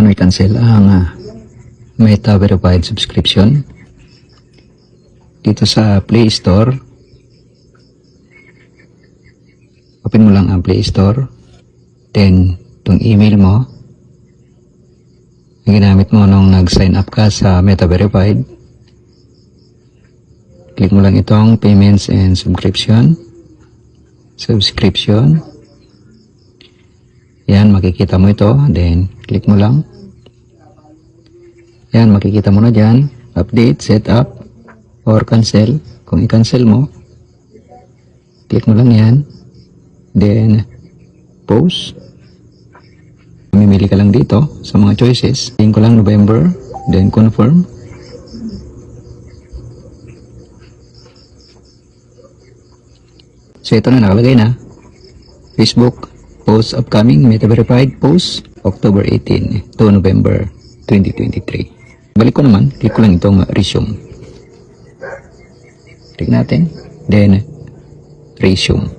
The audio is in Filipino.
paano i-cancel ang Meta Verified subscription. Dito sa Play Store, open mo lang ang Play Store, then itong email mo na ginamit mo nung nag-sign up ka sa Meta Verified, click mo lang itong Payments and Subscription. Yan, makikita mo ito, then click mo lang. Yan, makikita mo na dyan, update, setup, or cancel. Kung i-cancel mo, click mo lang yan, then pause. Mamimili ka lang dito sa mga choices. Tingin ko lang November, then confirm. So ito na, nakalagay na. Facebook, post upcoming, Meta Verified post, October 18 to November 2023. Balik ko naman, click ko lang itong resume. Click natin, then resume.